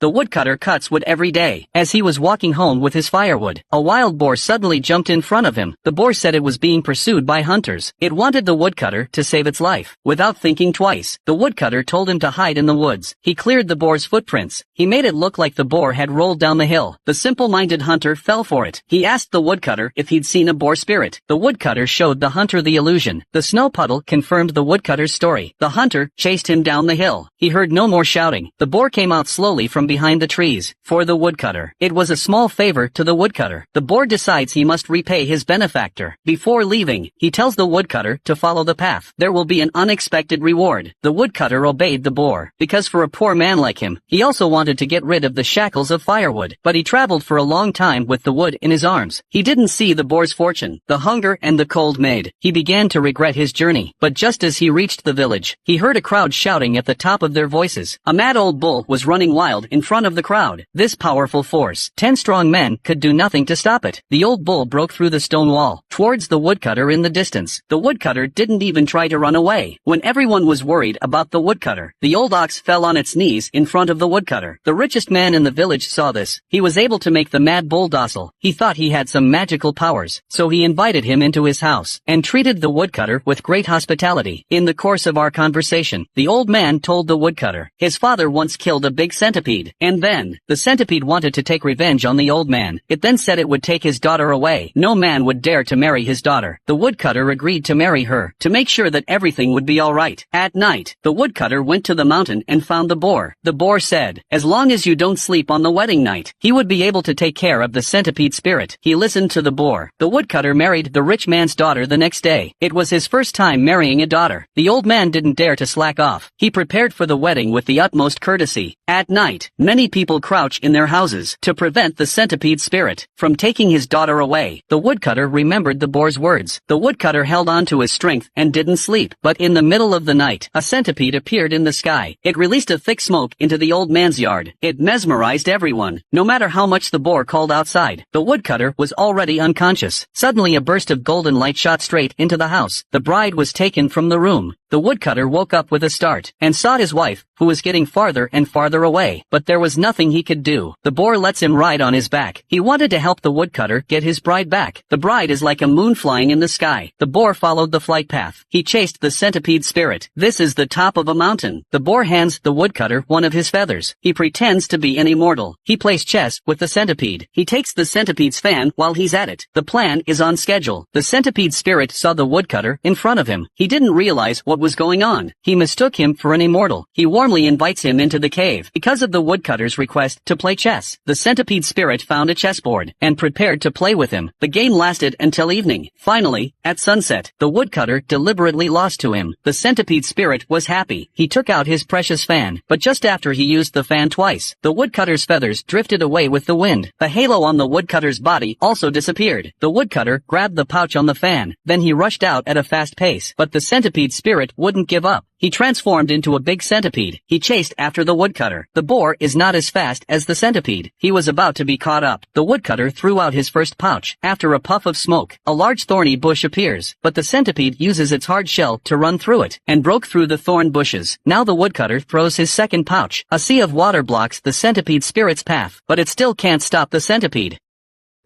The woodcutter cuts wood every day. As he was walking home with his firewood, a wild boar suddenly jumped in front of him. The boar said it was being pursued by hunters. It wanted the woodcutter to save its life. Without thinking twice, the woodcutter told him to hide in the woods. He cleared the boar's footprints. He made it look like the boar had rolled down the hill. The simple-minded hunter fell for it. He asked the woodcutter if he'd seen a boar spirit. The woodcutter showed the hunter the illusion. The snow puddle confirmed the woodcutter's story. The hunter chased him down the hill. He heard no more shouting. The boar came out slowly from behind the trees. For the woodcutter, it was a small favor to the woodcutter. The boar decides he must repay his benefactor. Before leaving, he tells the woodcutter to follow the path. There will be an unexpected reward. The woodcutter obeyed the boar, because for a poor man like him, he also wanted to get rid of the shackles of firewood. But he traveled for a long time with the wood in his arms. He didn't see the boar's fortune. The hunger and the cold made. He began to regret his journey. But just as he reached the village, he heard a crowd shouting at the top of their voices. A mad old bull was running wild in front of the crowd. This powerful force, 10 strong men could do nothing to stop it. The old bull broke through the stone wall, towards the woodcutter in the distance. The woodcutter didn't even try to run away. When everyone was worried about the woodcutter, the old ox fell on its knees in front of the woodcutter. The richest man in the village saw this. He was able to make the mad bull docile. He thought he had some magical powers, so he invited him into his house, and treated the woodcutter with great hospitality. In the course of our conversation, the old man told the woodcutter, his father once killed a big centipede, and then, the centipede wanted to take revenge on the old man. It then said it would take his daughter away. No man would dare to marry his daughter. The woodcutter agreed to marry her, to make sure that everything would be alright. At night, the woodcutter went to the mountain and found the boar. The boar said, as long as you don't sleep on the wedding night, he would be able to take care of the centipede spirit. He listened to the boar. The woodcutter married the rich man's daughter the next day. It was his first time marrying a daughter. The old man didn't dare to slack off. He prepared for the wedding with the utmost courtesy. At night, many people crouch in their houses to prevent the centipede spirit from taking his daughter away. The woodcutter remembered the boar's words. The woodcutter held on to his strength and didn't sleep. But in the middle of the night, a centipede appeared in the sky. It released a thick smoke into the old man's yard. It mesmerized everyone. No matter how much the boar called outside, the woodcutter was already unconscious. Suddenly a burst of golden light shot straight into the house. The bride was taken from the room. The woodcutter woke up with a start, and saw his wife, who was getting farther and farther away. But there was nothing he could do. The boar lets him ride on his back. He wanted to help the woodcutter get his bride back. The bride is like a moon flying in the sky. The boar followed the flight path. He chased the centipede spirit. This is the top of a mountain. The boar hands the woodcutter one of his feathers. He pretends to be an immortal. He plays chess with the centipede. He takes the centipede's fan while he's at it. The plan is on schedule. The centipede spirit saw the woodcutter in front of him. He didn't realize what was going on. He mistook him for an immortal. He warmly invites him into the cave. Because of the woodcutter's request to play chess, the centipede spirit found a chessboard and prepared to play with him. The game lasted until evening. Finally, at sunset, the woodcutter deliberately lost to him. The centipede spirit was happy. He took out his precious fan, but just after he used the fan twice, the woodcutter's feathers drifted away with the wind. The halo on the woodcutter's body also disappeared. The woodcutter grabbed the pouch on the fan. Then he rushed out at a fast pace, but the centipede spirit wouldn't give up. He transformed into a big centipede. He chased after the woodcutter. The boar is not as fast as the centipede. He was about to be caught up. The woodcutter threw out his first pouch. After a puff of smoke, a large thorny bush appears, but the centipede uses its hard shell to run through it, and broke through the thorn bushes. Now the woodcutter throws his second pouch. A sea of water blocks the centipede spirit's path, but it still can't stop the centipede.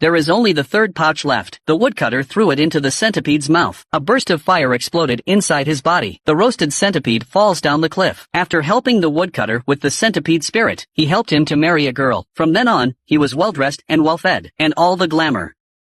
There is only the third pouch left. The woodcutter threw it into the centipede's mouth. A burst of fire exploded inside his body. The roasted centipede falls down the cliff. After helping the woodcutter with the centipede spirit, he helped him to marry a girl. From then on, he was well-dressed and well-fed, and all the glamour.